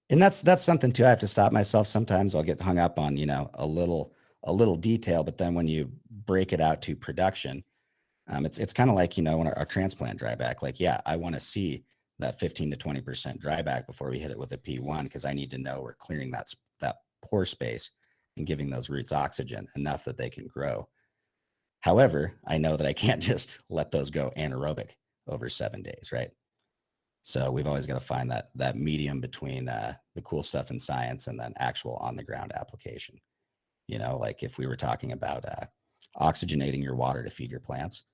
And that's something too. I have to stop myself. Sometimes I'll get hung up on, a little detail, but then when you break it out to production, it's kind of like, when our transplant dryback, like, I want to see that 15 to 20% dryback before we hit it with a P1, because I need to know we're clearing that pore space and giving those roots oxygen enough that they can grow. However, I know that I can't just let those go anaerobic over 7 days, right? So we've always got to find that medium between the cool stuff in science and then actual on the ground application. You know, like if we were talking about oxygenating your water to feed your plants,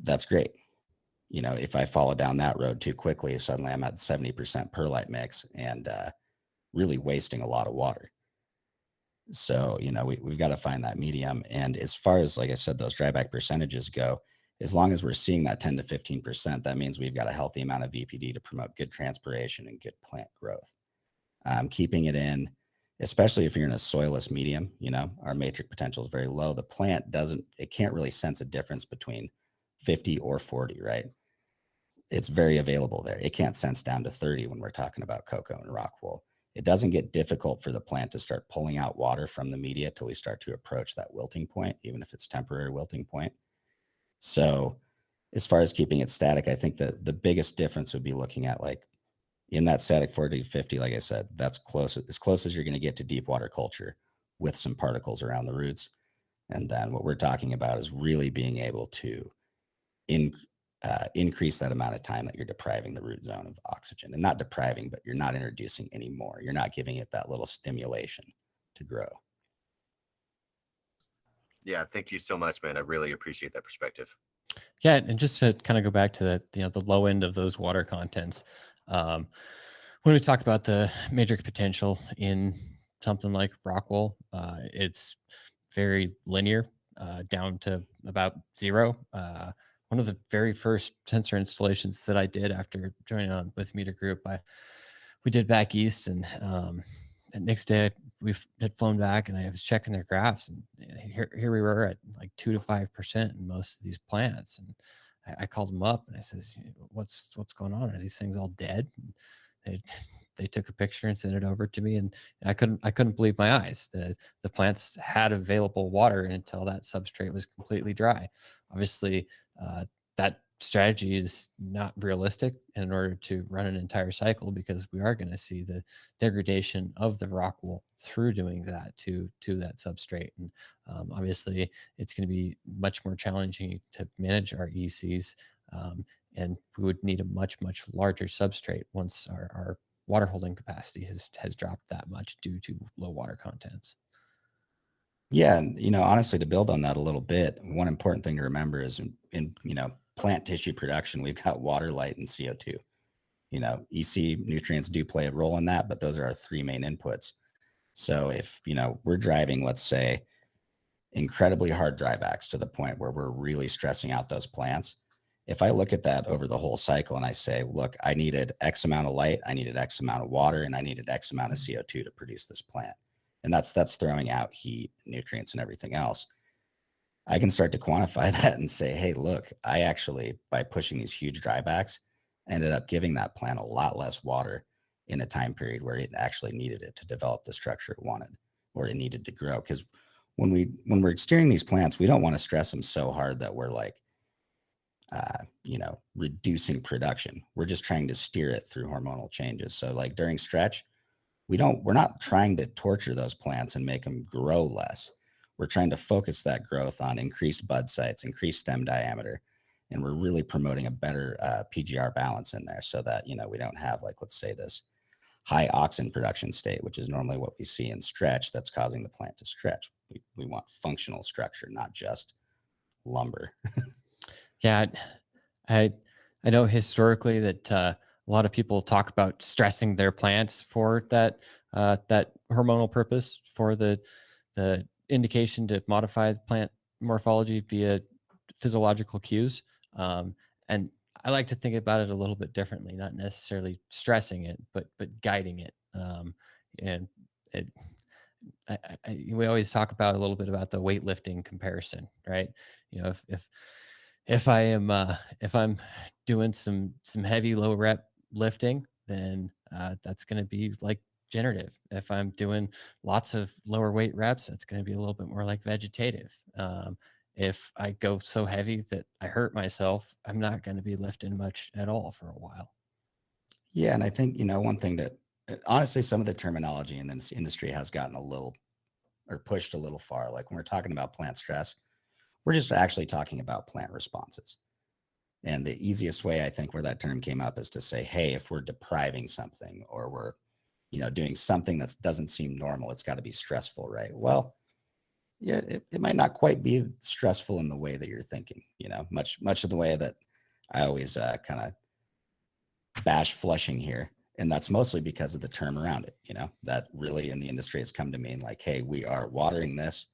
that's great. You know, if I follow down that road too quickly, suddenly I'm at 70% perlite mix and really wasting a lot of water. So, you know, we've got to find that medium. And as far as, like I said, those dryback percentages go, as long as we're seeing that 10 to 15%, that means we've got a healthy amount of VPD to promote good transpiration and good plant growth. Keeping it in, especially if you're in a soilless medium, you know, our matrix potential is very low. The plant it can't really sense a difference between 50 or 40, right? It's very available there. It can't sense down to 30 when we're talking about cocoa and rock wool. It doesn't get difficult for the plant to start pulling out water from the media till we start to approach that wilting point, even if it's temporary wilting point. So as far as keeping it static, I think that the biggest difference would be looking at, like, in that static 40 to 50, like I said, that's as close as you're going to get to deep water culture with some particles around the roots. And then what we're talking about is really being able to increase that amount of time that you're depriving the root zone of oxygen, and not depriving, but you're not introducing any more. You're not giving it that little stimulation to grow.
Yeah, thank you so much, man. I really appreciate that perspective.
Yeah, and just to kind of go back to the low end of those water contents, when we talk about the matrix potential in something like rock wool, it's very linear, down to about 0. One of the very first sensor installations that I did after joining on with Meter Group, we did back east, and next day we had flown back, and I was checking their graphs, and here we were at like 2 to 5% in most of these plants. And I called them up and I says, what's going on? Are these things all dead? And they took a picture and sent it over to me, and I couldn't believe my eyes. The plants had available water until that substrate was completely dry. Obviously, that strategy is not realistic in order to run an entire cycle, because we are going to see the degradation of the rock wool through doing that to that substrate. And obviously, it's going to be much more challenging to manage our ECs, and we would need a much larger substrate once our water holding capacity has dropped that much due to low water contents.
Yeah, and you know, honestly, to build on that a little bit, one important thing to remember is in you know, plant tissue production, we've got water, light, and CO2. You know, EC nutrients do play a role in that, but those are our 3 main inputs. So if, you know, we're driving, let's say, incredibly hard drybacks to the point where we're really stressing out those plants, if I look at that over the whole cycle and I say, look, I needed X amount of light, I needed X amount of water, and I needed X amount of CO2 to produce this plant, and that's throwing out heat, nutrients, and everything else, I can start to quantify that and say, hey, look, I actually, by pushing these huge drybacks, ended up giving that plant a lot less water in a time period where it actually needed it to develop the structure it wanted, or it needed to grow. Because when we're steering these plants, we don't want to stress them so hard that we're like, you know, reducing production. We're just trying to steer it through hormonal changes. So like during stretch, we're not trying to torture those plants and make them grow less. We're trying to focus that growth on increased bud sites, increased stem diameter, and we're really promoting a better PGR balance in there, so that, you know, we don't have, like, let's say, this high auxin production state, which is normally what we see in stretch, that's causing the plant to stretch. We want functional structure, not just lumber.
Yeah, I know historically that a lot of people talk about stressing their plants for that hormonal purpose, for the indication to modify the plant morphology via physiological cues. And I like to think about it a little bit differently, not necessarily stressing it, but guiding it. And it, we always talk about a little bit about the weightlifting comparison, right? You know, if I'm doing some heavy low rep lifting, then that's going to be like generative. If I'm doing lots of lower weight reps, it's going to be a little bit more like vegetative. If I go so heavy that I hurt myself, I'm not going to be lifting much at all for a while.
Yeah, and I think, one thing that honestly, some of the terminology in this industry has gotten a little or pushed a little far. Like when we're talking about plant stress, we're just actually talking about plant responses. And the easiest way I think where that term came up is to say, hey, if we're depriving something or we're, doing something that doesn't seem normal, it's got to be stressful, right? Well, yeah, it might not quite be stressful in the way that you're thinking, much of the way that I always kind of bash flushing here. And that's mostly because of the term around it, that really in the industry has come to mean like, hey, we are watering this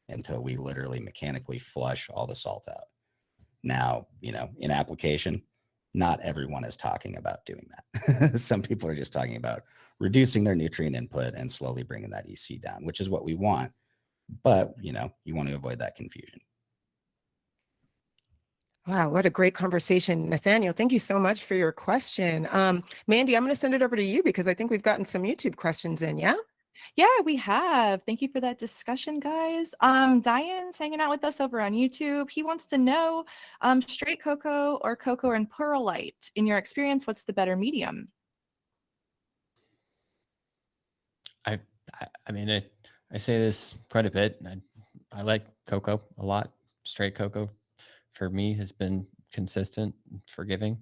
until we literally mechanically flush all the salt out. Now, in application, not everyone is talking about doing that. Some people are just talking about reducing their nutrient input and slowly bringing that EC down, which is what we want. But, you want to avoid that confusion.
Wow, what a great conversation. Nathaniel, thank you so much for your question. Mandy, I'm going to send it over to you because I think we've gotten some YouTube questions in, yeah?
Yeah, we have. Thank you for that discussion, guys. Diane's hanging out with us over on YouTube. He wants to know, straight cocoa or cocoa and perlite. In your experience, what's the better medium?
I mean, I say this quite a bit. I like cocoa a lot. Straight cocoa for me has been consistent, forgiving.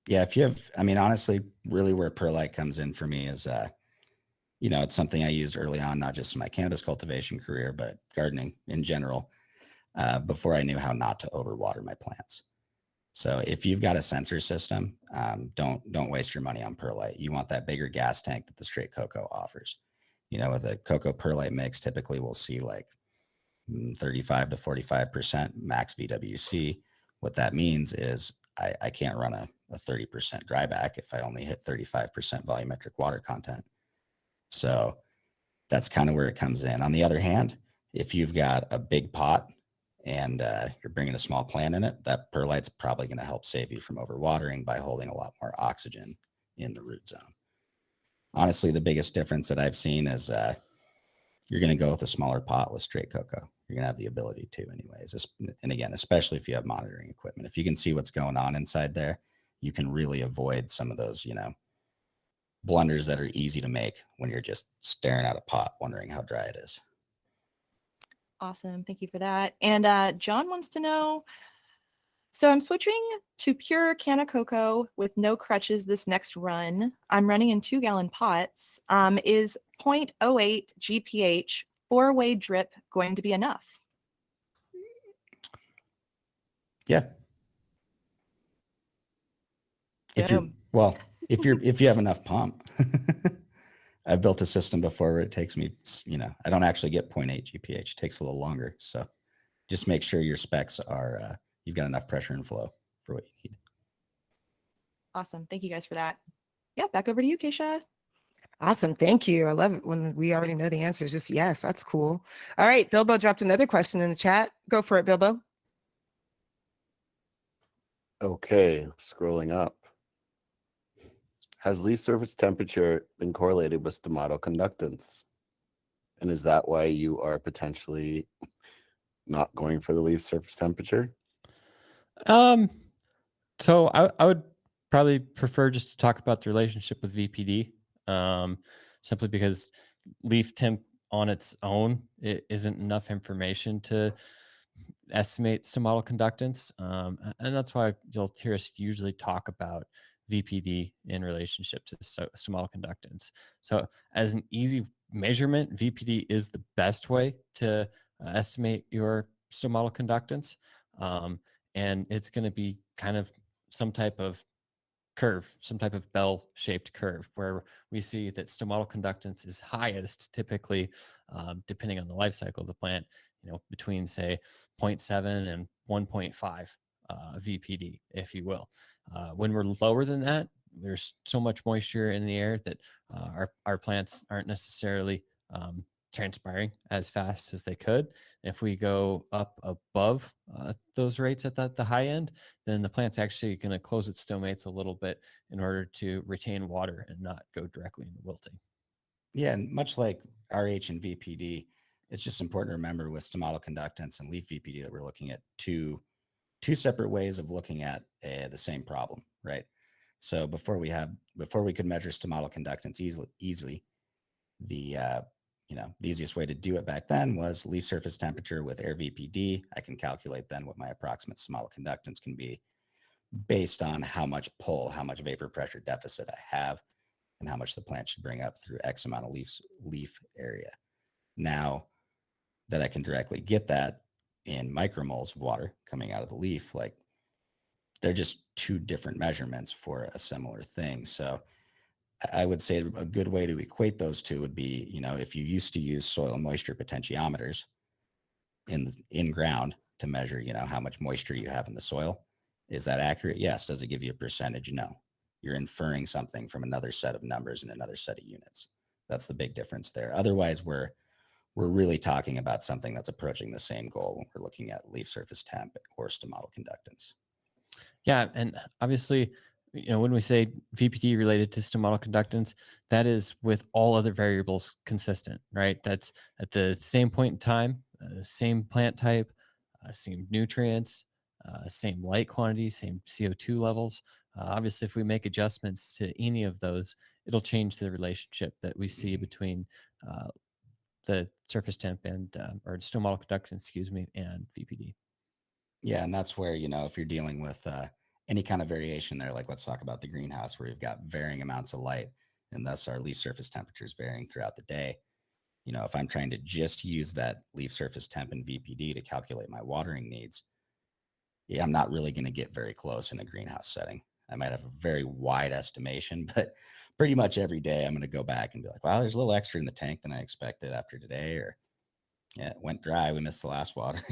Yeah, if you have, honestly, really where perlite comes in for me is, it's something I used early on, not just in my cannabis cultivation career, but gardening in general, before I knew how not to overwater my plants. So if you've got a sensor system, don't waste your money on perlite. You want that bigger gas tank that the straight cocoa offers. With a cocoa perlite mix, typically we'll see like 35 to 45% max VWC. What that means is I can't run a 30% dry back if I only hit 35% volumetric water content. So that's kind of where it comes in. On the other hand, if you've got a big pot and you're bringing a small plant in it, that perlite's probably going to help save you from overwatering by holding a lot more oxygen in the root zone. Honestly, the biggest difference that I've seen is you're going to go with a smaller pot with straight cocoa. You're going to have the ability to anyways. And again, especially if you have monitoring equipment, if you can see what's going on inside there, you can really avoid some of those, blunders that are easy to make when you're just staring at a pot, wondering how dry it is.
Awesome. Thank you for that. And John wants to know, so I'm switching to pure can of cocoa with no crutches this next run. I'm running in 2-gallon pots. Is 0.08 GPH 4-way drip going to be enough?
Yeah. If you have enough pump. I've built a system before where it takes me, I don't actually get 0.8 GPH. It takes a little longer. So just make sure your specs are, you've got enough pressure and flow for what you need.
Awesome. Thank you guys for that. Yeah, back over to you, Kaisha.
Awesome. Thank you. I love it when we already know the answers. Just yes, that's cool. All right. Bilbo dropped another question in the chat. Go for it, Bilbo.
Okay, scrolling up. Has leaf surface temperature been correlated with stomatal conductance? And is that why you are potentially not going for the leaf surface temperature?
So I would probably prefer just to talk about the relationship with VPD, simply because leaf temp on its own, it isn't enough information to estimate stomatal conductance. And that's why you'll hear us usually talk about VPD in relationship to stomatal conductance. So as an easy measurement, VPD is the best way to estimate your stomatal conductance. And it's going to be kind of some type of curve, some type of bell-shaped curve, where we see that stomatal conductance is highest typically, depending on the life cycle of the plant, between say 0.7 and 1.5 VPD, if you will. When we're lower than that, there's so much moisture in the air that our plants aren't necessarily transpiring as fast as they could. If we go up above those rates at the high end, then the plant's actually going to close its stomates a little bit in order to retain water and not go directly into wilting.
Yeah, and much like RH and VPD, it's just important to remember with stomatal conductance and leaf VPD that we're looking at two separate ways of looking at the same problem, right? So before we could measure stomatal conductance easily, the easiest way to do it back then was leaf surface temperature with air VPD. I can calculate then what my approximate stomatal conductance can be based on how much pull, how much vapor pressure deficit I have, and how much the plant should bring up through X amount of leaf area. Now that I can directly get that in micromoles of water coming out of the leaf, like they're just two different measurements for a similar thing. So I would say a good way to equate those two would be, if you used to use soil moisture potentiometers in ground to measure, how much moisture you have in the soil. Is that accurate? Yes. Does it give you a percentage? No. You're inferring something from another set of numbers and another set of units. That's the big difference there. Otherwise, we're really talking about something that's approaching the same goal when we're looking at leaf surface temp or stomatal conductance.
Yeah, and obviously, when we say VPD related to stomatal conductance, that is with all other variables consistent, right? That's at the same point in time, same plant type, same nutrients, same light quantity, same CO2 levels. Obviously, if we make adjustments to any of those, it'll change the relationship that we see between the surface temp and or stomatal conductance, and VPD.
Yeah, and that's where, if you're dealing with any kind of variation there, like let's talk about the greenhouse where you've got varying amounts of light and thus our leaf surface temperatures varying throughout the day. If I'm trying to just use that leaf surface temp and VPD to calculate my watering needs, I'm not really going to get very close in a greenhouse setting. I might have a very wide estimation, but pretty much every day I'm going to go back and be like, wow, there's a little extra in the tank than I expected after today, or yeah, it went dry. We missed the last water,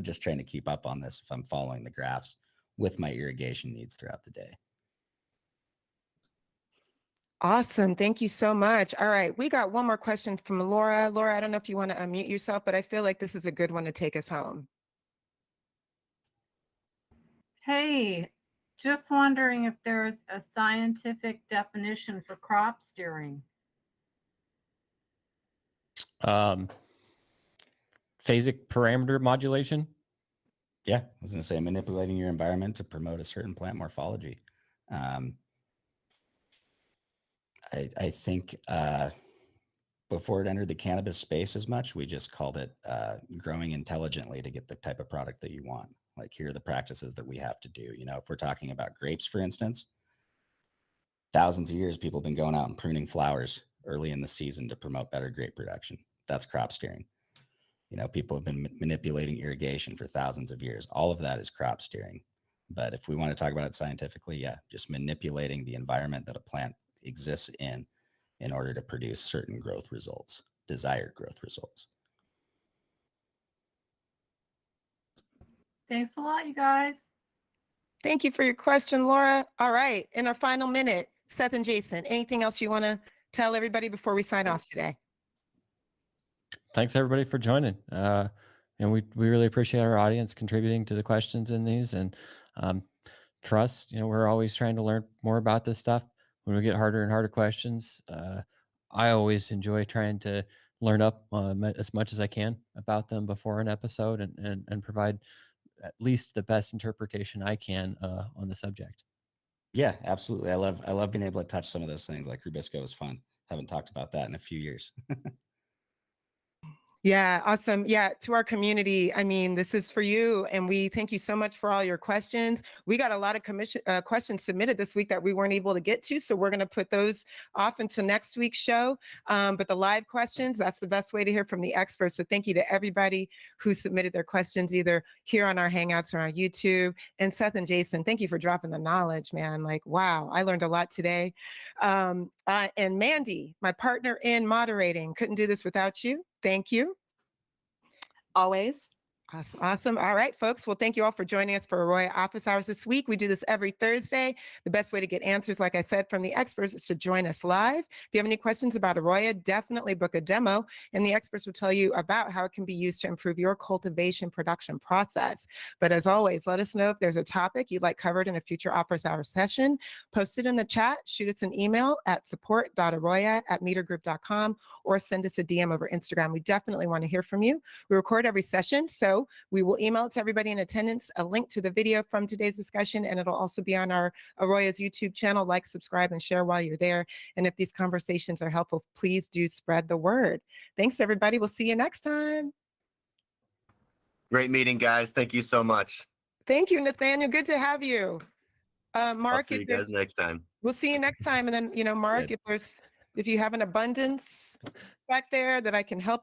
just trying to keep up on this if I'm following the graphs with my irrigation needs throughout the day.
Awesome. Thank you so much. All right. We got one more question from Laura. Laura, I don't know if you want to unmute yourself, but I feel like this is a good one to take us home.
Hey, just wondering if there's a scientific definition for crop steering.
Phasic parameter modulation.
Yeah, I was going to say manipulating your environment to promote a certain plant morphology. I think before it entered the cannabis space as much, we just called it growing intelligently to get the type of product that you want. Like, here are the practices that we have to do. If we're talking about grapes, for instance, thousands of years, people have been going out and pruning flowers early in the season to promote better grape production. That's crop steering. People have been manipulating irrigation for thousands of years. All of that is crop steering. But if we want to talk about it scientifically, yeah, just manipulating the environment that a plant exists in order to produce certain growth results, desired growth results.
Thanks a lot, you guys.
Thank you for your question, Laura. All right. In our final minute, Seth and Jason, anything else you want to tell everybody before we sign off today?
Thanks everybody for joining. And we really appreciate our audience contributing to the questions in these. And for us, we're always trying to learn more about this stuff. When we get harder and harder questions, I always enjoy trying to learn up as much as I can about them before an episode and provide at least the best interpretation I can on the subject.
Yeah, absolutely. I love being able to touch some of those things. Like Rubisco is fun. Haven't talked about that in a few years.
Yeah, awesome. Yeah, to our community, I mean, this is for you, and we thank you so much for all your questions. We got a lot of questions submitted this week that we weren't able to get to, so we're going to put those off until next week's show. But the live questions, that's the best way to hear from the experts. So thank you to everybody who submitted their questions, either here on our Hangouts or on YouTube. And Seth and Jason, thank you for dropping the knowledge, man. Like, wow, I learned a lot today. And Mandy, my partner in moderating, couldn't do this without you. Thank you.
Always.
Awesome. All right, folks. Well, thank you all for joining us for AROYA Office Hours this week. We do this every Thursday. The best way to get answers, like I said, from the experts is to join us live. If you have any questions about AROYA, definitely book a demo, and the experts will tell you about how it can be used to improve your cultivation production process. But as always, let us know if there's a topic you'd like covered in a future Office Hours session. Post it in the chat, shoot us an email at support.aroya@metergroup.com, or send us a DM over Instagram. We definitely want to hear from you. We record every session, so video. We will email it to everybody in attendance, a link to the video from today's discussion, and it'll also be on our AROYA's YouTube channel. Like, subscribe, and share while you're there. And if these conversations are helpful, please do spread the word. Thanks, everybody. We'll see you next time.
Great meeting, guys. Thank you so much.
Thank you, Nathaniel. Good to have you.
I'll
Mark,
see you guys next time.
we'll see you next time. And then, Mark,
Good.
if you have an abundance back there that I can help you